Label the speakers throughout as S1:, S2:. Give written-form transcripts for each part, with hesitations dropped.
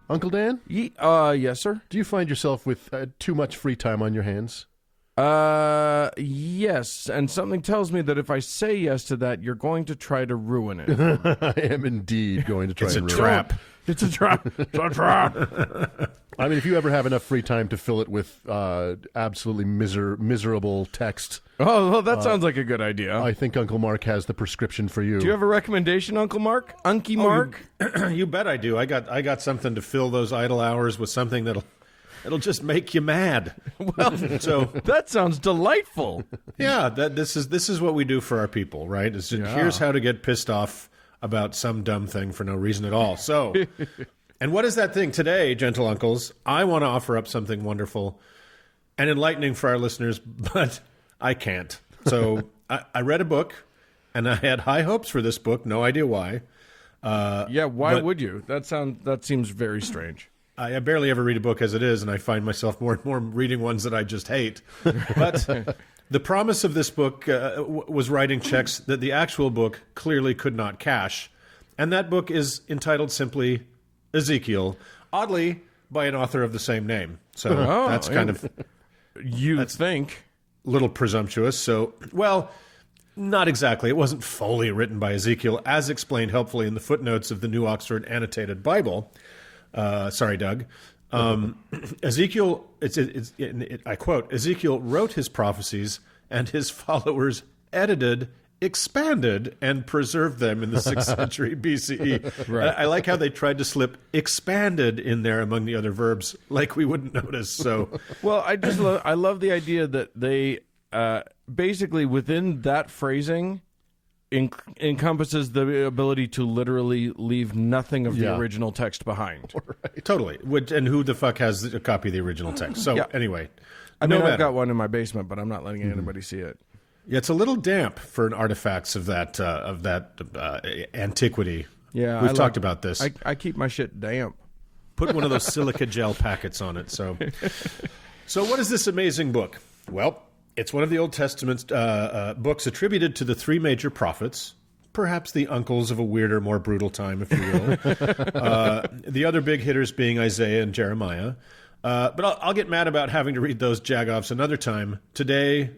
S1: Uncle Dan?
S2: Yes, sir.
S1: Do you find yourself with too much free time on your hands?
S2: Yes, and something tells me that if I say yes to that, you're going to try to ruin it.
S1: I am indeed going to try and ruin
S3: trap.
S2: It's a trap. It's a trap.
S1: I mean, if you ever have enough free time to fill it with absolutely miserable text,
S2: Oh, well, that sounds like a good idea.
S1: I think Uncle Mark has the prescription for you.
S2: Do you have a recommendation, Uncle Mark? Unky Mark?
S3: You bet I do. I got something to fill those idle hours with something that'll just make you mad.
S2: Well,
S3: So
S2: that sounds delightful.
S3: yeah, this is what we do for our people, right? Here's how to get pissed off about some dumb thing for no reason at all. So, and what is that thing today, gentle uncles? I want to offer up something wonderful and enlightening for our listeners, but I can't. So I read a book, and I had high hopes for this book. No idea why.
S2: Why would you? That seems very strange.
S3: I barely ever read a book as it is, and I find myself more and more reading ones that I just hate. But the promise of this book was writing checks that the actual book clearly could not cash. And that book is entitled simply Ezekiel, oddly, by an author of the same name. So that's kind of...
S2: You'd think.
S3: A little presumptuous. So, well, not exactly. It wasn't fully written by Ezekiel, as explained helpfully in the footnotes of the New Oxford Annotated Bible. Sorry, Doug. Ezekiel, I quote, Ezekiel wrote his prophecies, and his followers edited, expanded, and preserved them in the 6th century BCE.
S2: Right.
S3: I like how they tried to slip expanded in there among the other verbs, like we wouldn't notice. So,
S2: Well, I love the idea that they basically within that phrasing encompasses the ability to literally leave nothing of the original text behind.
S3: totally. And who the fuck has a copy of the original text? So, anyway.
S2: I've got one in my basement, but I'm not letting anybody see it.
S3: Yeah, it's a little damp for artifacts of that antiquity.
S2: Yeah,
S3: we've talked about this.
S2: I keep my shit damp.
S3: Put one of those silica gel packets on it. So what is this amazing book? Well, it's one of the Old Testament books attributed to the three major prophets, perhaps the uncles of a weirder, more brutal time, if you will. The other big hitters being Isaiah and Jeremiah. But I'll get mad about having to read those jagoffs another time. Today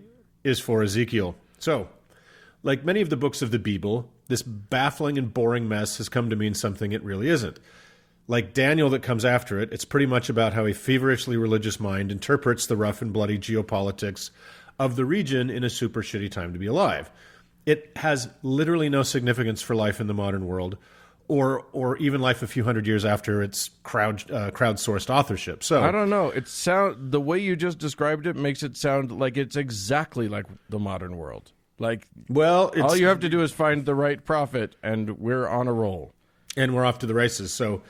S3: is for Ezekiel. So, like many of the books of the Bible, this baffling and boring mess has come to mean something it really isn't. Like Daniel that comes after it, it's pretty much about how a feverishly religious mind interprets the rough and bloody geopolitics of the region in a super shitty time to be alive. It has literally no significance for life in the modern world, or even life a few hundred years after its crowdsourced authorship. So
S2: I don't know. The way you just described it makes it sound like it's exactly like the modern world. Like,
S3: well,
S2: all you have to do is find the right prophet, and we're on a roll.
S3: And we're off to the races. So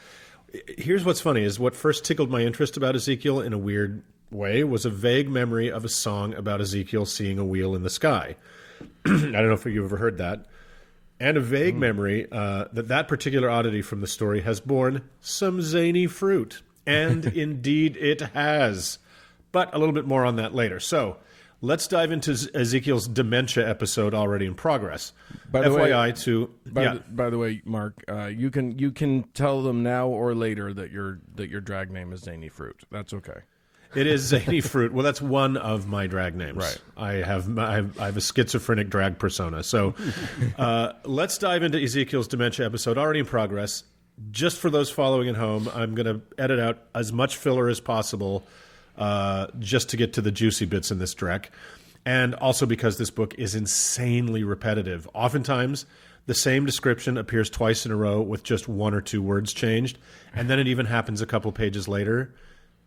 S3: here's what's funny, is what first tickled my interest about Ezekiel in a weird way was a vague memory of a song about Ezekiel seeing a wheel in the sky. I don't know if you've ever heard that. And a vague memory that particular oddity from the story has borne some zany fruit. And indeed it has. But a little bit more on that later. So let's dive into Ezekiel's dementia episode already in progress.
S2: By the
S3: FYI
S2: way, Mark, you can tell them now or later that your drag name is Zany Fruit. That's okay.
S3: It is Zany Fruit. Well, that's one of my drag names.
S2: Right.
S3: I have a schizophrenic drag persona. So let's dive into Ezekiel's dementia episode already in progress. Just for those following at home, I'm going to edit out as much filler as possible just to get to the juicy bits in this dreck. And also because this book is insanely repetitive. Oftentimes, the same description appears twice in a row with just one or two words changed. And then it even happens a couple pages later,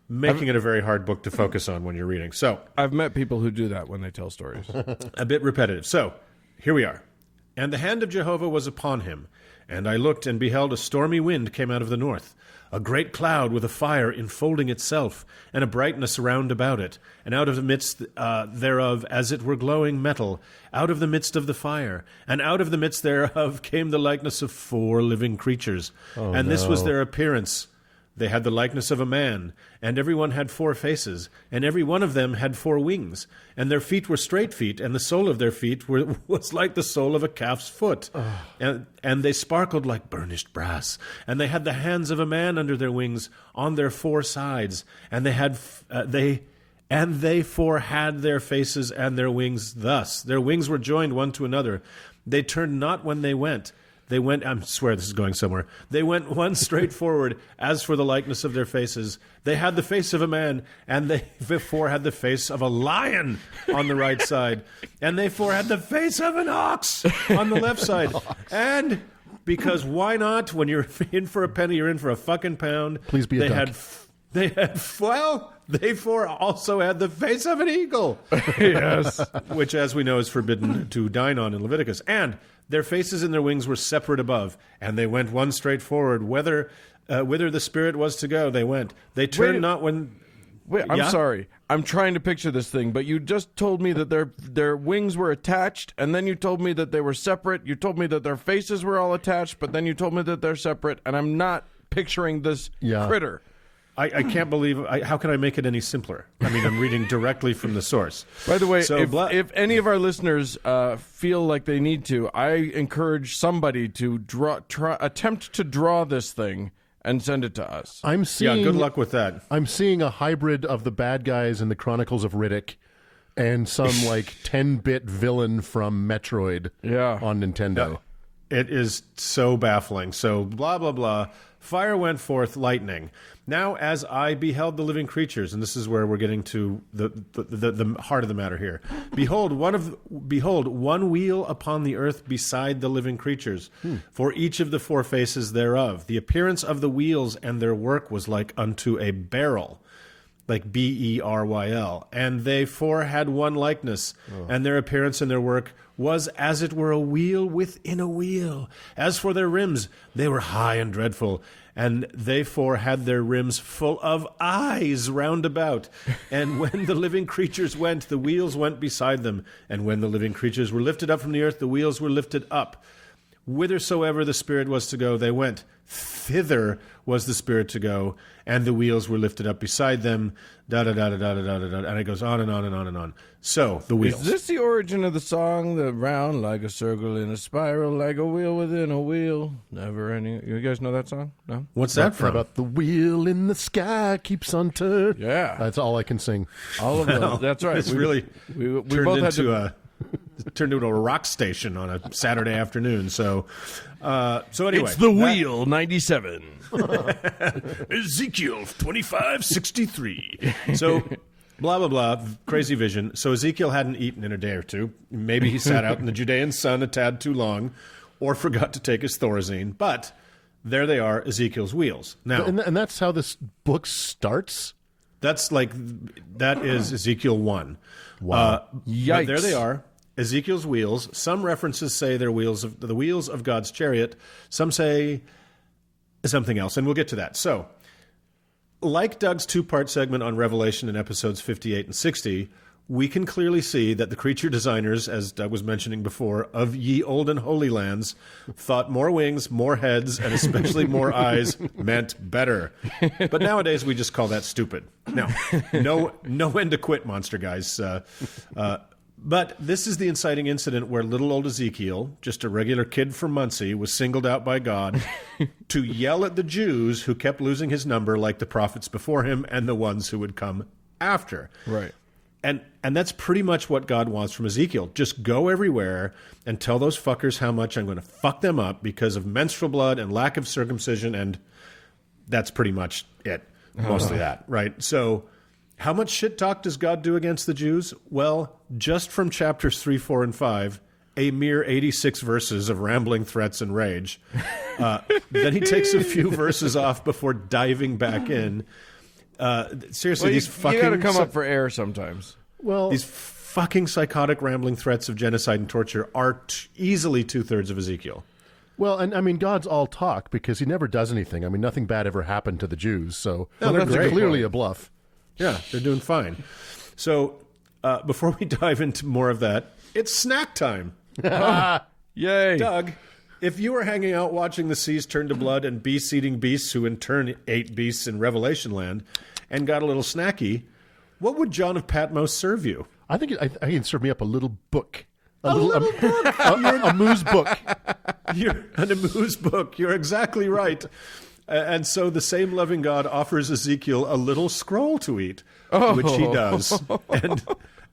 S3: making it a very hard book to focus on when you're reading. So
S2: I've met people who do that when they tell stories.
S3: A bit repetitive. So here we are. And the hand of Jehovah was upon him. And I looked, and beheld a stormy wind came out of the north, a great cloud with a fire enfolding itself, and a brightness round about it. And out of the midst thereof, as it were glowing metal, out of the midst of the fire, and out of the midst thereof came the likeness of 4 living creatures. And this was their appearance. They had the likeness of a man, and every one had 4 faces, and every one of them had 4 wings, and their feet were straight feet, and the sole of their feet was like the sole of a calf's foot, and they sparkled like burnished brass, and they had the hands of a man under their wings on their 4 sides, and they 4 had their faces and their wings thus. Their wings were joined one to another. They turned not when they went. They went, I swear this is going somewhere. They went one straight forward. As for the likeness of their faces, they had the face of a man, and they 4 had the face of a lion on the right side, and they 4 had the face of an ox on the left side. And because why not? When you're in for a penny, you're in for a fucking pound.
S1: Please be a duck.
S3: They 4 also had the face of an eagle.
S2: Yes.
S3: Which, as we know, is forbidden to dine on in Leviticus. And their faces and their wings were separate above, and they went one straight forward. Whither the Spirit was to go, they went. They turned not when...
S2: Wait, I'm sorry. I'm trying to picture this thing, but you just told me that their wings were attached, and then you told me that they were separate. You told me that their faces were all attached, but then you told me that they're separate, and I'm not picturing this critter.
S3: I can't believe... how can I make it any simpler? I mean, I'm reading directly from the source.
S2: By the way, if any of our listeners feel like they need to, I encourage somebody to attempt to draw this thing and send it to us.
S3: Good luck with that.
S1: I'm seeing a hybrid of the bad guys in the Chronicles of Riddick and some like 10-bit villain from Metroid on Nintendo.
S3: It is so baffling. So, blah, blah, blah. Fire went forth, lightning. Now, as I beheld the living creatures, and this is where we're getting to the heart of the matter here. Behold, one wheel upon the earth beside the living creatures, for each of the 4 faces thereof. The appearance of the wheels and their work was like unto a barrel, like Beryl, and they 4 had one likeness, and their appearance and their work was as it were a wheel within a wheel. As for their rims, they were high and dreadful, and they 4 had their rims full of eyes round about. And when the living creatures went, the wheels went beside them. And when the living creatures were lifted up from the earth, the wheels were lifted up. Whithersoever the Spirit was to go, they went. Thither was the Spirit to go, and the wheels were lifted up beside them. And it goes on and on and on and on. So, the wheels.
S2: Is this the origin of the song, the round like a circle in a spiral, like a wheel within a wheel? Never any. You guys know that song? No?
S3: What's that from?
S1: About the wheel in the sky keeps on turning.
S2: Yeah.
S1: That's all I can sing.
S2: All of them. That's right.
S3: It's really
S2: we
S3: turned
S2: both had
S3: into turned into a rock station on a Saturday afternoon. So anyway.
S2: It's the Wheel 97.
S3: Ezekiel 25:63. So, blah, blah, blah, crazy vision. So Ezekiel hadn't eaten in a day or two. Maybe he sat out in the Judean sun a tad too long or forgot to take his Thorazine. But there they are, Ezekiel's wheels. Now,
S1: and that's how this book starts?
S3: that is Ezekiel 1.
S1: Wow.
S2: Yikes.
S3: There they are. Ezekiel's wheels. Some references say they're the wheels of God's chariot. Some say something else, and we'll get to that. So, like Doug's 2-part segment on Revelation in episodes 58 and 60, we can clearly see that the creature designers, as Doug was mentioning before, of ye olden holy lands, thought more wings, more heads, and especially more eyes meant better. But nowadays, we just call that stupid. Now, no when to quit, monster guys. But this is the inciting incident where little old Ezekiel, just a regular kid from Muncie, was singled out by God to yell at the Jews who kept losing his number like the prophets before him and the ones who would come after.
S2: Right.
S3: And that's pretty much what God wants from Ezekiel. Just go everywhere and tell those fuckers how much I'm going to fuck them up because of menstrual blood and lack of circumcision, and that's pretty much it. Mostly that, right? So how much shit talk does God do against the Jews? Well, just from chapters 3, 4, and 5, a mere 86 verses of rambling threats and rage. Then he takes a few verses off before diving back in. Seriously, these fucking...
S2: You gotta come up for air sometimes.
S1: Well,
S3: these fucking psychotic rambling threats of genocide and torture are easily 2/3 of Ezekiel.
S1: Well, and I mean, God's all talk because he never does anything. I mean, nothing bad ever happened to the Jews, so
S3: they're
S1: that's
S3: great.
S1: clearly a bluff.
S3: Yeah, they're doing fine. So, before we dive into more of that, it's snack time.
S2: Yay.
S3: Doug, If you were hanging out watching the seas turn to blood and beasts eating beasts who in turn ate beasts in Revelation land and got a little snacky, what would John of Patmos serve you?
S1: I think he'd serve me up a little book. A moose book.
S3: You're an amuse book. You're exactly right. And so the same loving God offers Ezekiel a little scroll to eat, which he does,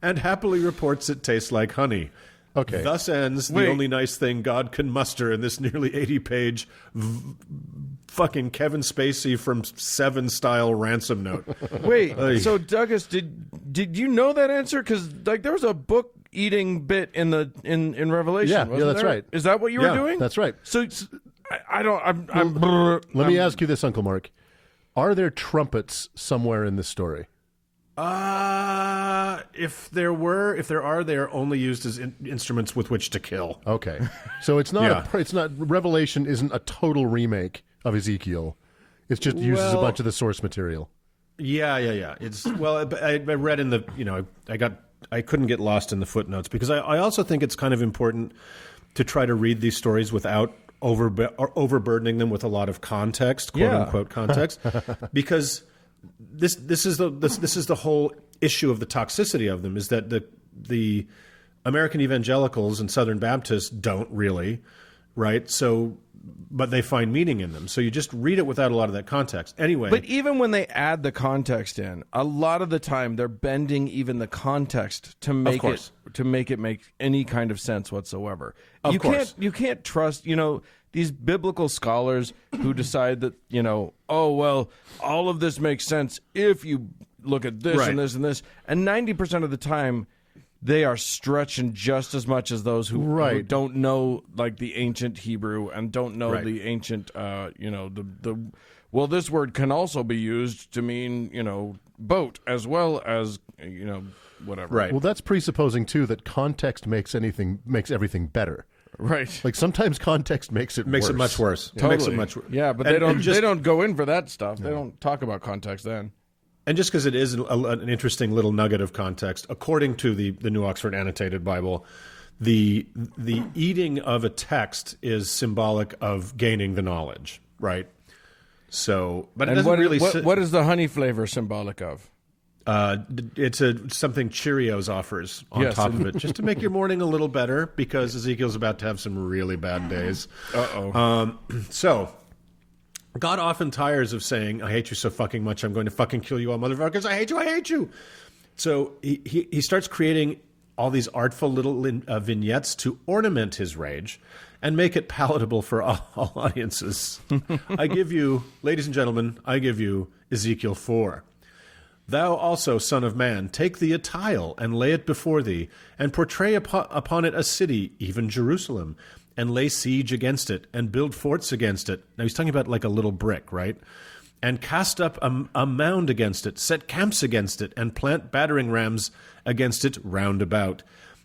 S3: and happily reports it tastes like honey.
S1: Okay.
S3: Thus ends the only nice thing God can muster in this nearly 80-page fucking Kevin Spacey from Seven style ransom note.
S2: Wait, so Douglas, did you know that answer? Because like there was a book eating bit in Revelation.
S1: Yeah,
S2: wasn't
S1: that's
S2: there?
S1: right.
S2: Is that what you were doing?
S1: That's right.
S2: So I don't.
S1: Let me ask you this, Uncle Mark: are there trumpets somewhere in this story?
S3: If there are, they are only used as instruments with which to kill.
S1: Okay, so it's not. It's not. Revelation isn't a total remake of Ezekiel. It just uses a bunch of the source material.
S3: Yeah. It's I read in the I couldn't get lost in the footnotes because I also think it's kind of important to try to read these stories without overburdening them with a lot of context, quote unquote context, because this is the whole issue of the toxicity of them is that the American evangelicals and Southern Baptists don't really, right? So, but they find meaning in them. So you just read it without a lot of that context. Anyway,
S2: but even when they add the context in, a lot of the time they're bending even the context to make it make any kind of sense whatsoever.
S3: Of course.
S2: You can't trust, these biblical scholars who decide that, oh, well, all of this makes sense if you look at this and this and this. And 90% of the time, they are stretching just as much as those who don't know, like, the ancient Hebrew and don't know the ancient, well, this word can also be used to mean, boat as well as, whatever.
S3: Right.
S1: Well, that's presupposing, too, that context makes everything better.
S2: Right.
S1: Like sometimes context makes it
S3: much worse.
S2: Totally.
S3: It makes it much worse.
S2: Yeah, but they don't go in for that stuff. No. They don't talk about context then.
S3: And just because it is an interesting little nugget of context, according to the New Oxford Annotated Bible, the eating of a text is symbolic of gaining the knowledge, right? So, but it doesn't really.
S2: What is the honey flavor symbolic of?
S3: It's something Cheerios offers on top of it, just to make your morning a little better, because Ezekiel's about to have some really bad days. So, God often tires of saying, I hate you so fucking much, I'm going to fucking kill you all, motherfuckers, I hate you. So he starts creating all these artful little vignettes to ornament his rage and make it palatable for all audiences. I give you, ladies and gentlemen, Ezekiel 4. Thou also, son of man, take thee a tile, and lay it before thee, and portray upon it a city, even Jerusalem, and lay siege against it, and build forts against it. Now he's talking about like a little brick, right? And cast up a mound against it, set camps against it, and plant battering rams against it round about.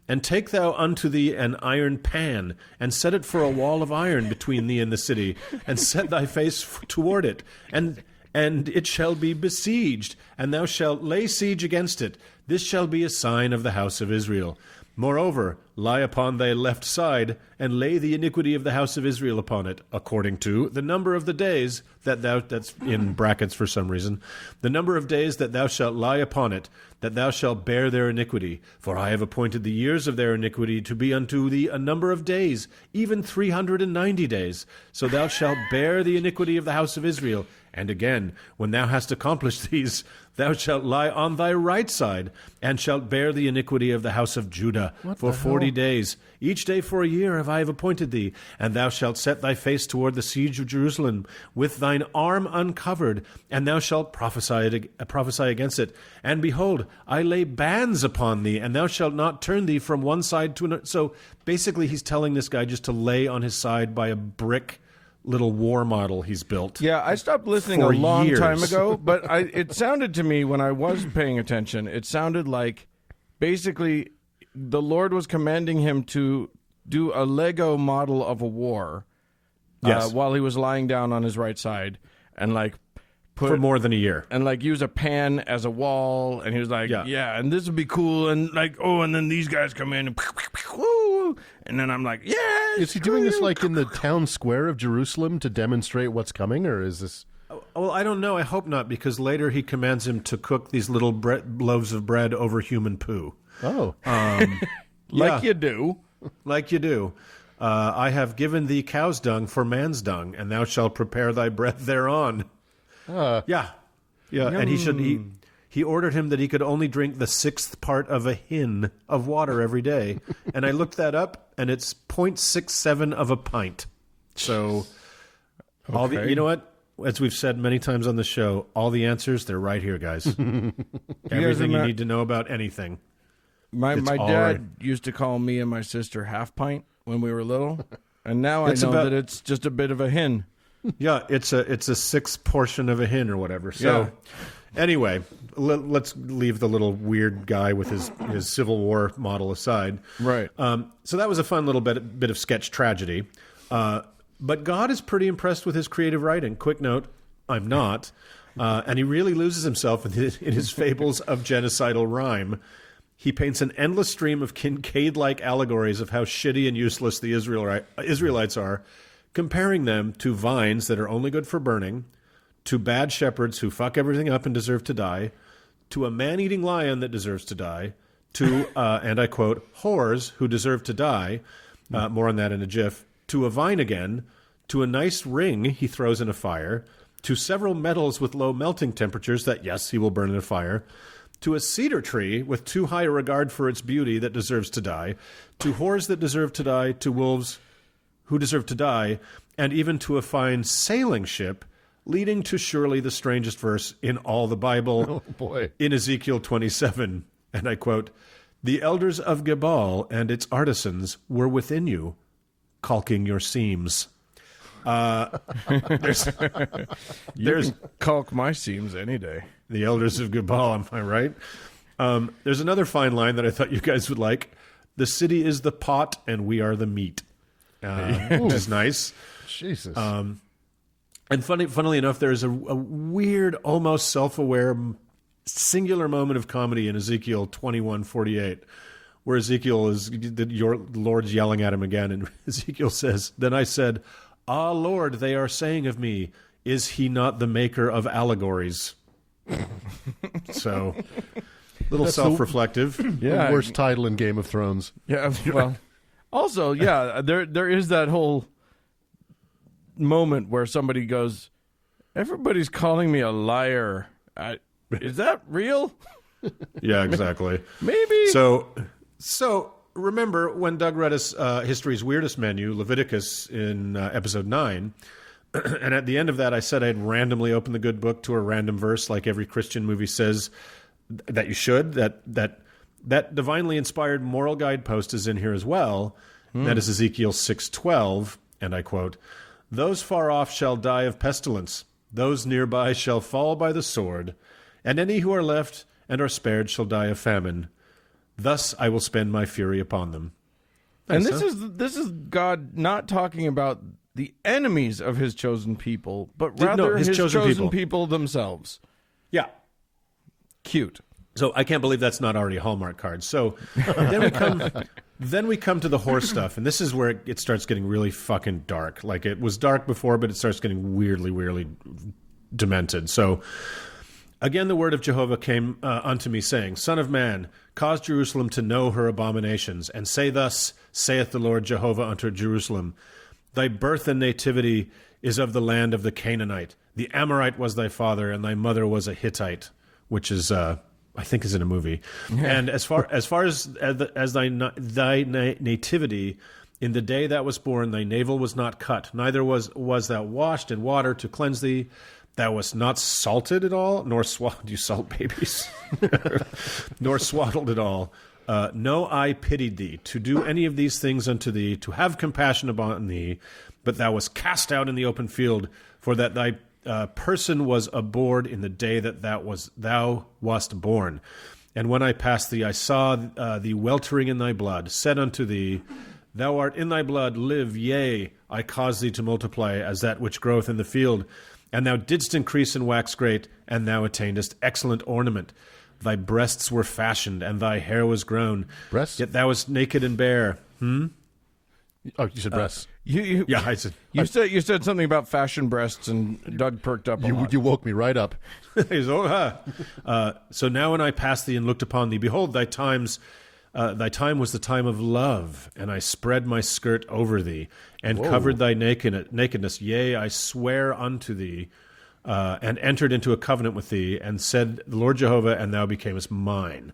S3: And take thou unto thee an iron pan, and set it for a wall of iron between thee and the city, and set thy face toward it, and it shall be besieged, and thou shalt lay siege against it. This shall be a sign of the house of Israel. Moreover, lie upon thy left side, and lay the iniquity of the house of Israel upon it, according to the number of the days that that's in brackets for some reason, the number of days that thou shalt lie upon it, that thou shalt bear their iniquity. For I have appointed the years of their iniquity to be unto thee a number of days, even 390 days. So thou shalt bear the iniquity of the house of Israel. And again, when thou hast accomplished these, thou shalt lie on thy right side, and shalt bear the iniquity of the house of Judah for 40 days. Each day for a year have I appointed thee, and thou shalt set thy face toward the siege of Jerusalem, with thine arm uncovered, and thou shalt prophesy against it. And behold, I lay bands upon thee, and thou shalt not turn thee from one side to another. So basically he's telling this guy just to lay on his side by a brick little war model he's built.
S2: Yeah, I stopped listening a long time ago, but it sounded to me when I was paying attention, it sounded like basically the Lord was commanding him to do a Lego model of a war while he was lying down on his right side and like
S3: for more than a year.
S2: And like use a pan as a wall, and he was like, yeah and this would be cool, and like, and then these guys come in and woo. And then I'm like, yeah.
S1: Is he doing this like in the town square of Jerusalem to demonstrate what's coming, or is this?
S3: Well, I don't know. I hope not, because later he commands him to cook these little loaves of bread over human poo.
S1: Oh.
S2: Like you do.
S3: Like you do. I have given thee cow's dung for man's dung, and thou shalt prepare thy bread thereon. Yeah. And he ordered him that he could only drink the 1/6 part of a hin of water every day. And I looked that up, and it's 0.67 of a pint. So,
S2: Okay.
S3: you know what? As we've said many times on the show, all the answers, they're right here, guys. Everything you need to know about anything.
S2: My dad used to call me and my sister half pint when we were little, and now I know that it's just a bit of a hin.
S3: Yeah, it's a 1/6 portion of a hin or whatever. So anyway, let's leave the little weird guy with his Civil War model aside.
S2: Right.
S3: So that was a fun little bit of sketch tragedy. But God is pretty impressed with his creative writing. Quick note, I'm not. And he really loses himself in his fables of genocidal rhyme. He paints an endless stream of Kincaid-like allegories of how shitty and useless the Israelites are, comparing them to vines that are only good for burning, to bad shepherds who fuck everything up and deserve to die, to a man-eating lion that deserves to die, to, and I quote, whores who deserve to die, more on that in a jiff, to a vine again, to a nice ring he throws in a fire, to several metals with low melting temperatures that, yes, he will burn in a fire, to a cedar tree with too high a regard for its beauty that deserves to die, to whores that deserve to die, to wolves who deserve to die, and even to a fine sailing ship, leading to surely the strangest verse in all the Bible, in Ezekiel 27, and I quote, "The elders of Gebal and its artisans were within you, caulking your seams." There's
S2: caulk my seams any day.
S3: The elders of Gebal, am I right? There's another fine line that I thought you guys would like. The city is the pot and we are the meat. Which is nice.
S1: Jesus.
S3: And funnily enough, there's a weird, almost self-aware, singular moment of comedy in Ezekiel 21:48, where Ezekiel your Lord's yelling at him again, and Ezekiel says, "Then I said, Ah, Lord, they are saying of me, is he not the maker of allegories?" So, little self-reflective.
S1: The worst title in Game of Thrones.
S2: Yeah, well, also, there is that whole moment where somebody goes, "Everybody's calling me a liar. Is that real?"
S3: Yeah, exactly.
S2: Maybe.
S3: So remember when Doug read us History's Weirdest Menu, Leviticus, in episode 9, and at the end of that I said I'd randomly open the good book to a random verse like every Christian movie says that you should, that divinely inspired moral guidepost is in here as well. That is Ezekiel 6:12, and I quote, "Those far off shall die of pestilence, those nearby shall fall by the sword, and any who are left and are spared shall die of famine. Thus I will spend my fury upon them."
S2: And this is God not talking about the enemies of his chosen people, but rather his chosen people themselves.
S3: Yeah.
S2: Cute.
S3: So I can't believe that's not already a Hallmark card. So then we come to the horse stuff, and this is where it starts getting really fucking dark. Like, it was dark before, but it starts getting weirdly demented. So again, the word of Jehovah came unto me, saying, "Son of man, cause Jerusalem to know her abominations, and say thus, saith the Lord Jehovah unto Jerusalem, Thy birth and nativity is of the land of the Canaanite. The Amorite was thy father, and thy mother was a Hittite," which is, I think, is in a movie. "And as far as thy nativity, in the day that was born, thy navel was not cut, neither was thou washed in water to cleanse thee. Thou wast not salted at all, nor swaddled." You salt babies. "Nor swaddled at all. No eye pitied thee, to do any of these things unto thee, to have compassion upon thee. But thou wast cast out in the open field, for that thy person was abhorred in the day that thou wast born. And when I passed thee, I saw thee weltering in thy blood, said unto thee, Thou art in thy blood, live, yea, I cause thee to multiply as that which groweth in the field. And thou didst increase and wax great, and thou attainedst excellent ornament. Thy breasts were fashioned, and thy hair was grown.
S1: Breasts?
S3: Yet thou wast naked and bare.
S1: Oh, you said breasts.
S3: I said.
S2: You said something about fashion breasts, and Doug perked up.
S1: You woke me right up.
S3: So now when I passed thee and looked upon thee, behold, thy time was the time of love, and I spread my skirt over thee, and covered thy nakedness. Yea, I swear unto thee, and entered into a covenant with thee, and said, the Lord Jehovah, and thou becamest mine.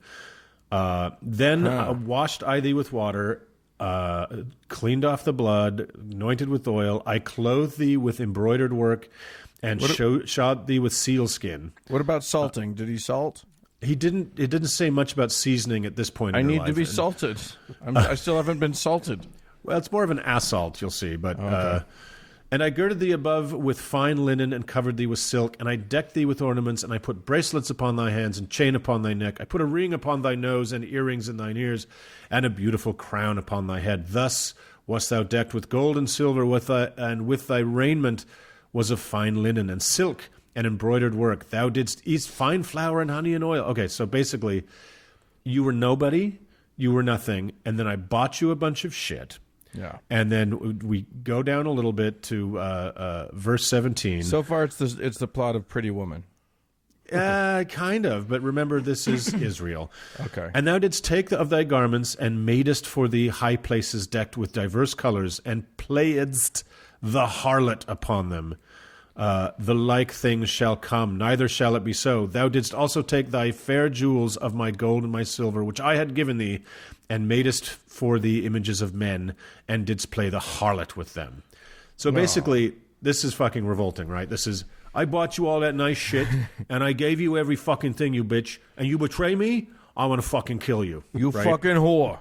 S3: Then washed I thee with water, cleaned off the blood, anointed with oil. I clothed thee with embroidered work, and shod thee with sealskin.
S2: What about salting? Did he salt?
S3: He didn't. It didn't say much about seasoning at this point.
S2: I need to be salted. I still haven't been salted.
S3: Well, it's more of an assault, you'll see. But
S2: okay.
S3: And I girded thee above with fine linen, and covered thee with silk, and I decked thee with ornaments, and I put bracelets upon thy hands, and chain upon thy neck. I put a ring upon thy nose, and earrings in thine ears, and a beautiful crown upon thy head. Thus wast thou decked with gold and silver, and with thy raiment was of fine linen and silk and embroidered work. Thou didst eat fine flour and honey and oil. Okay, so basically, you were nobody, you were nothing, and then I bought you a bunch of shit.
S2: Yeah.
S3: And then we go down a little bit to verse 17.
S2: So far, it's the plot of Pretty Woman.
S3: Kind of, but remember, this is Israel.
S2: Okay.
S3: And thou didst take of thy garments, and madest for thee high places decked with diverse colors, and playedst the harlot upon them. The like things shall come, neither shall it be so. Thou didst also take thy fair jewels of my gold and my silver, which I had given thee, and madest for thee images of men, and didst play the harlot with them. So basically, this is fucking revolting, right? This is, I bought you all that nice shit, and I gave you every fucking thing, you bitch, and you betray me, I want to fucking kill you.
S2: You
S3: right?
S2: fucking whore.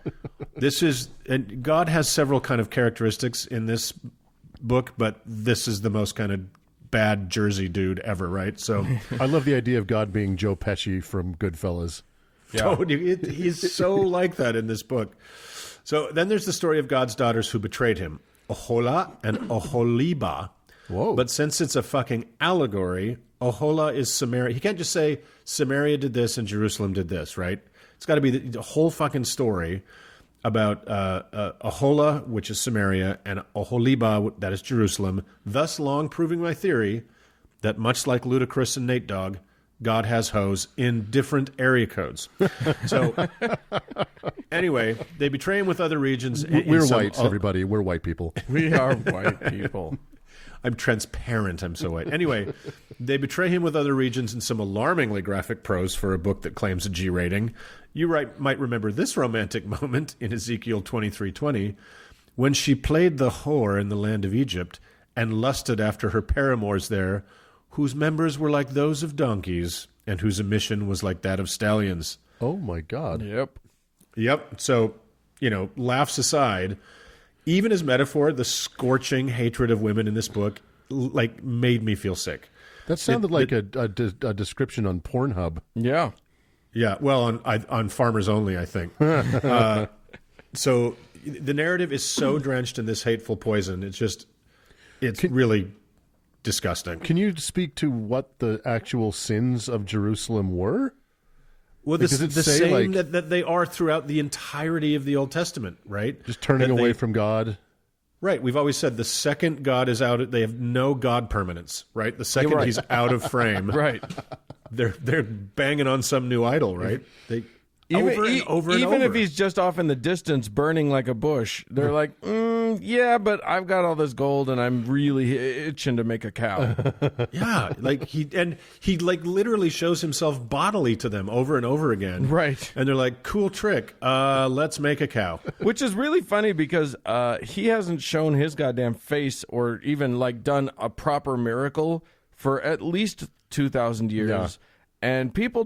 S3: This is, and God has several kind of characteristics in this book, but this is the most kind of bad Jersey dude ever, right? So
S1: I love the idea of God being Joe Pesci from Goodfellas.
S3: Yeah. He's so like that in this book. So then there's the story of God's daughters who betrayed him, Ohola and Oholiba.
S1: Whoa.
S3: But since it's a fucking allegory, Ohola is Samaria. He can't just say Samaria did this and Jerusalem did this, right? It's got to be the whole fucking story about Ohola, which is Samaria, and Oholiba, that is Jerusalem, thus long proving my theory that much like Ludacris and Nate Dogg, God has hoes in different area codes. So, anyway, they betray him with other regions.
S1: We're white, everybody. We're white people.
S2: We are white people.
S3: I'm transparent. I'm so white. Anyway, they betray him with other regions in some alarmingly graphic prose for a book that claims a G rating. You might remember this romantic moment in Ezekiel 23:20, when she played the whore in the land of Egypt and lusted after her paramours there, whose members were like those of donkeys, and whose emission was like that of stallions.
S1: Oh, my God.
S3: Yep. So, laughs aside, even as metaphor, the scorching hatred of women in this book, made me feel sick.
S1: That sounded like a description on Pornhub.
S2: Yeah.
S3: Yeah, well, on Farmers Only, I think. So the narrative is so drenched in this hateful poison. It's really disgusting.
S1: Can you speak to what the actual sins of Jerusalem were?
S3: Well, the same that they are throughout the entirety of the Old Testament, right?
S1: Just turning away from God.
S3: Right. We've always said the second God is out, they have no God permanence, right? The second he's out of frame,
S2: right?
S3: They're banging on some new idol, right? They
S2: Even if he's just off in the distance burning like a bush, they're like, yeah, but I've got all this gold and I'm really itching to make a cow.
S3: Yeah, he literally shows himself bodily to them over and over again.
S2: Right.
S3: And they're like, cool trick, let's make a cow.
S2: Which is really funny because he hasn't shown his goddamn face or even done a proper miracle for at least 2,000 years. Yeah. And people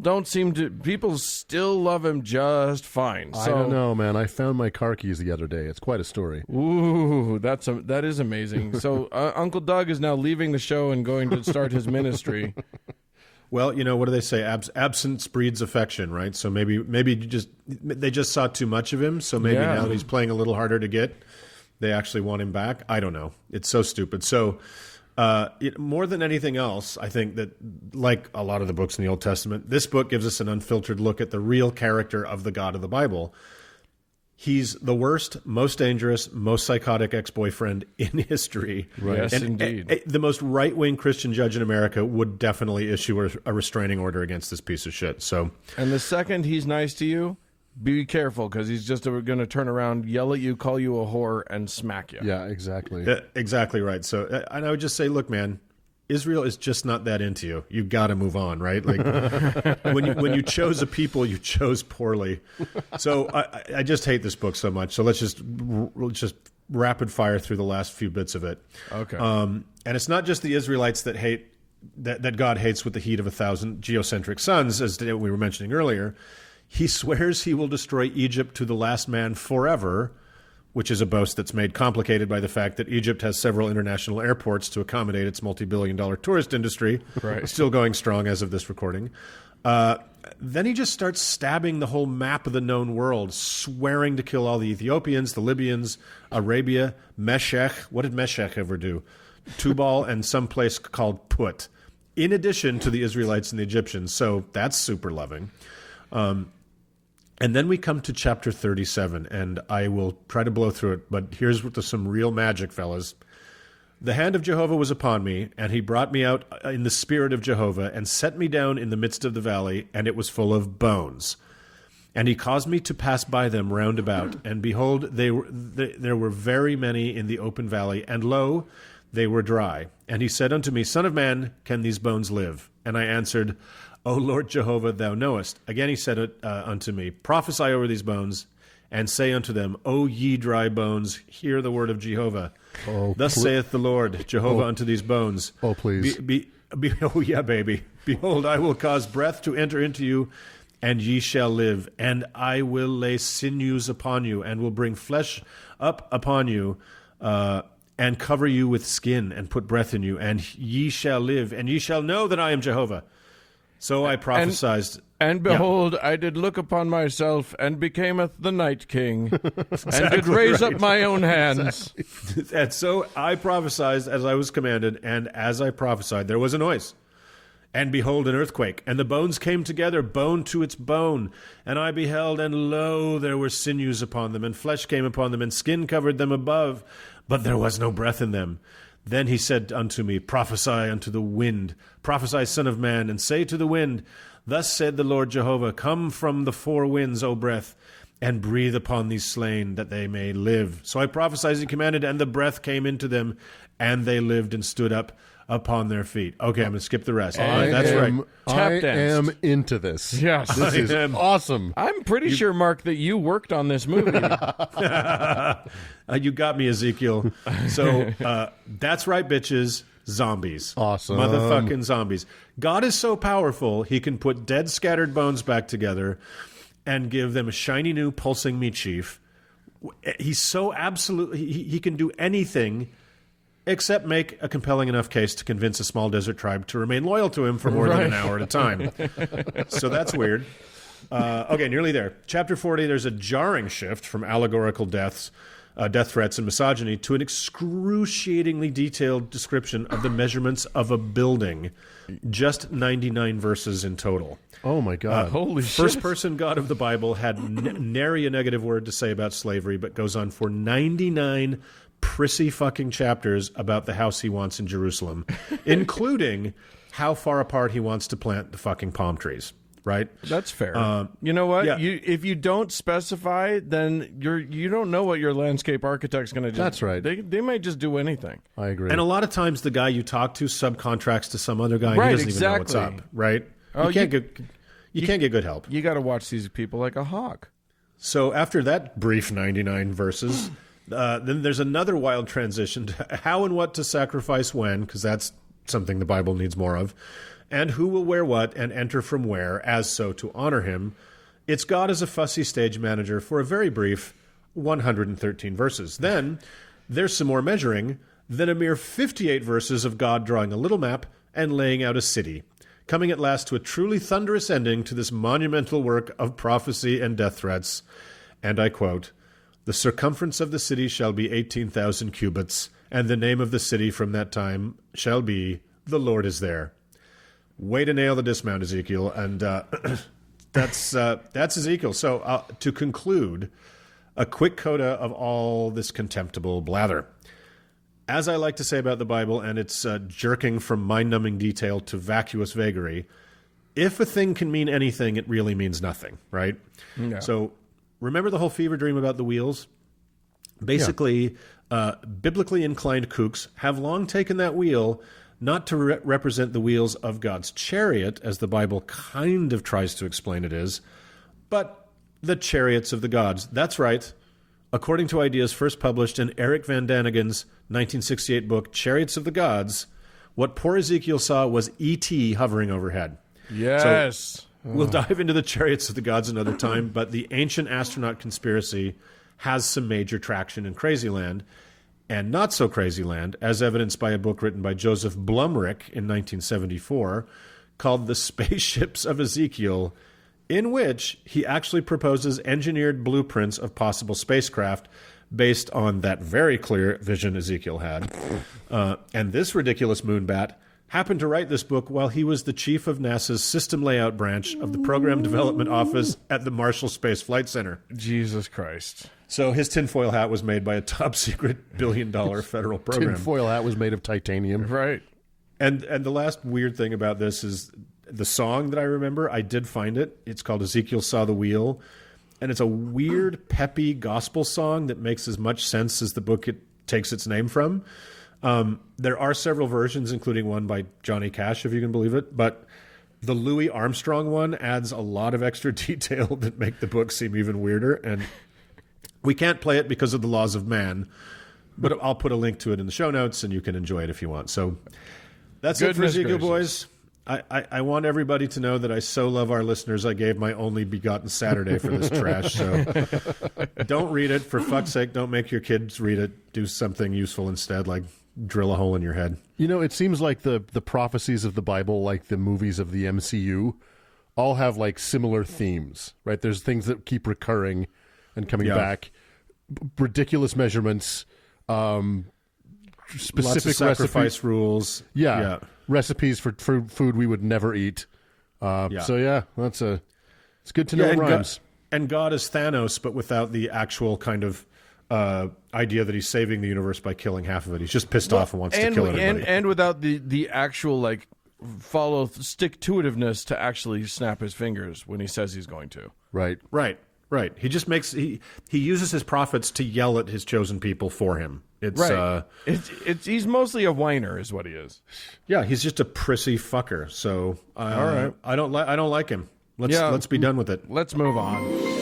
S2: still love him just fine.
S1: I don't know, man. I found my car keys the other day. It's quite a story.
S2: Ooh, that is amazing. So Uncle Doug is now leaving the show and going to start his ministry.
S3: Well, what do they say? Absence breeds affection, right? So maybe they just saw too much of him. So maybe now that he's playing a little harder to get, they actually want him back. I don't know. It's so stupid. So. More than anything else, I think that, like a lot of the books in the Old Testament, this book gives us an unfiltered look at the real character of the God of the Bible. He's the worst, most dangerous, most psychotic ex-boyfriend in history.
S2: Right. Yes, indeed.
S3: The most right-wing Christian judge in America would definitely issue a restraining order against this piece of shit. So,
S2: and the second he's nice to you, be careful, because he's just going to turn around, yell at you, call you a whore, and smack you.
S1: Yeah, exactly.
S3: Exactly right. So, and I would just say, look, man, Israel is just not that into you. You got to move on, right? Like when you chose a people, you chose poorly. So I just hate this book so much. So let's just rapid fire through the last few bits of it.
S2: Okay.
S3: And it's not just the Israelites that hate that God hates with the heat of 1,000 geocentric suns, as we were mentioning earlier. He swears he will destroy Egypt to the last man forever, which is a boast that's made complicated by the fact that Egypt has several international airports to accommodate its multi-billion-dollar tourist industry,
S2: right.
S3: Still going strong as of this recording. Then he just starts stabbing the whole map of the known world, swearing to kill all the Ethiopians, the Libyans, Arabia, Meshech. What did Meshech ever do? Tubal and some place called Put, in addition to the Israelites and the Egyptians. So that's super loving. And then we come to chapter 37, and I will try to blow through it, but here's some real magic, fellas. The hand of Jehovah was upon me, and he brought me out in the spirit of Jehovah, and set me down in the midst of the valley, and it was full of bones. And he caused me to pass by them round about, and behold, there were very many in the open valley, and lo, they were dry. And he said unto me, Son of man, can these bones live? And I answered, O Lord Jehovah, thou knowest. Again he said unto me, Prophesy over these bones, and say unto them, O ye dry bones, hear the word of Jehovah. Thus saith the Lord Jehovah unto these bones.
S1: Oh, please.
S3: Oh, yeah, baby. Behold, I will cause breath to enter into you, and ye shall live. And I will lay sinews upon you, and will bring flesh up upon you, and cover you with skin, and put breath in you, and ye shall live, and ye shall know that I am Jehovah. So I prophesied.
S2: And behold, I did look upon myself, and becameth the night king, and did raise up my own hands.
S3: Exactly. And so I prophesied as I was commanded, and as I prophesied, there was a noise. And behold, an earthquake, and the bones came together, bone to its bone. And I beheld, and lo, there were sinews upon them, and flesh came upon them, and skin covered them above, but there was no breath in them. Then he said unto me, Prophesy unto the wind, prophesy, son of man, and say to the wind, Thus said the Lord Jehovah, Come from the four winds, O breath, and breathe upon these slain, that they may live. So I prophesied as he commanded, and the breath came into them, and they lived and stood up upon their feet. Okay, I'm going to skip the rest. That's right.
S1: I am into this.
S2: Yes.
S1: This is awesome.
S2: I'm pretty sure, Mark, that you worked on this movie.
S3: You got me, Ezekiel. So that's right, bitches. Zombies.
S1: Awesome.
S3: Motherfucking zombies. God is so powerful, he can put dead, scattered bones back together and give them a shiny new pulsing meat sheaf. He's so absolutely, he can do anything except make a compelling enough case to convince a small desert tribe to remain loyal to him for more than an hour at a time. So that's weird. Okay, nearly there. Chapter 40, there's a jarring shift from allegorical death threats, and misogyny to an excruciatingly detailed description of the measurements of a building. Just 99 verses in total.
S1: Oh, my God.
S2: Holy shit.
S3: First-person God of the Bible had nary a negative word to say about slavery, but goes on for 99 prissy fucking chapters about the house he wants in Jerusalem, including how far apart he wants to plant the fucking palm trees. Right?
S2: That's fair. You know what?
S3: Yeah.
S2: If you don't specify, then you don't know what your landscape architect's going to do.
S1: That's right.
S2: They might just do anything.
S1: I agree.
S3: And a lot of times the guy you talk to subcontracts to some other guy.
S2: Right,
S3: And he doesn't even know what's up. Right?
S2: Oh,
S3: you can't get good help.
S2: You got to watch these people like a hawk.
S3: So after that brief 99 verses, then there's another wild transition to how and what to sacrifice when, because that's something the Bible needs more of, and who will wear what and enter from where, as so to honor him. It's God as a fussy stage manager for a very brief 113 verses. Then there's some more measuring, then a mere 58 verses of God drawing a little map and laying out a city, coming at last to a truly thunderous ending to this monumental work of prophecy and death threats. And I quote, The circumference of the city shall be 18,000 cubits, and the name of the city from that time shall be, The Lord is there. Way to nail the dismount, Ezekiel, and that's Ezekiel. So to conclude, a quick coda of all this contemptible blather. As I like to say about the Bible, and it's jerking from mind-numbing detail to vacuous vagary, if a thing can mean anything, it really means nothing, right? Yeah. So remember the whole fever dream about the wheels? Basically, biblically inclined kooks have long taken that wheel not to represent the wheels of God's chariot, as the Bible kind of tries to explain it is, but the chariots of the gods. That's right. According to ideas first published in Eric Van Daniken's 1968 book, Chariots of the Gods, what poor Ezekiel saw was E.T. hovering overhead.
S2: Yes.
S3: So we'll dive into the Chariots of the Gods another time, but the ancient astronaut conspiracy has some major traction in Crazyland, and not so Crazyland, as evidenced by a book written by Joseph Blumrich in 1974 called The Spaceships of Ezekiel, in which he actually proposes engineered blueprints of possible spacecraft based on that very clear vision Ezekiel had. And this ridiculous moonbat happened to write this book while he was the chief of NASA's System Layout Branch of the Program Development Office at the Marshall Space Flight Center.
S2: Jesus Christ.
S3: So his tinfoil hat was made by a top-secret billion-dollar federal program.
S1: Tinfoil hat was made of titanium.
S2: Right.
S3: And the last weird thing about this is the song that I remember, I did find it. It's called Ezekiel Saw the Wheel. And it's a weird, peppy gospel song that makes as much sense as the book it takes its name from. There are several versions, including one by Johnny Cash, if you can believe it. But the Louis Armstrong one adds a lot of extra detail that make the book seem even weirder. And we can't play it because of the laws of man. But I'll put a link to it in the show notes, and you can enjoy it if you want. So that's it for Ezekiel, boys. I want everybody to know that I so love our listeners, I gave my only begotten Saturday for this trash. So don't read it. For fuck's sake, don't make your kids read it. Do something useful instead, like drill a hole in your head.
S1: You know, it seems like the prophecies of the Bible, like the movies of the MCU, all have like similar themes, right? There's things that keep recurring and coming back. Ridiculous measurements, specific
S3: lots of sacrifice rules.
S1: Yeah. Recipes for food we would never eat. So yeah, it's good to know it rhymes.
S3: And God is Thanos, but without the actual kind of idea that he's saving the universe by killing half of it. He's just pissed off and wants to kill everybody.
S2: And without the actual like stick-to-itiveness to actually snap his fingers when he says he's going to.
S3: Right. He just makes he uses his prophets to yell at his chosen people for him. It's
S2: right. He's mostly a whiner, is what he is.
S3: Yeah, he's just a prissy fucker. So
S2: all right,
S3: I don't like him. Let's be done with it.
S2: Let's move on.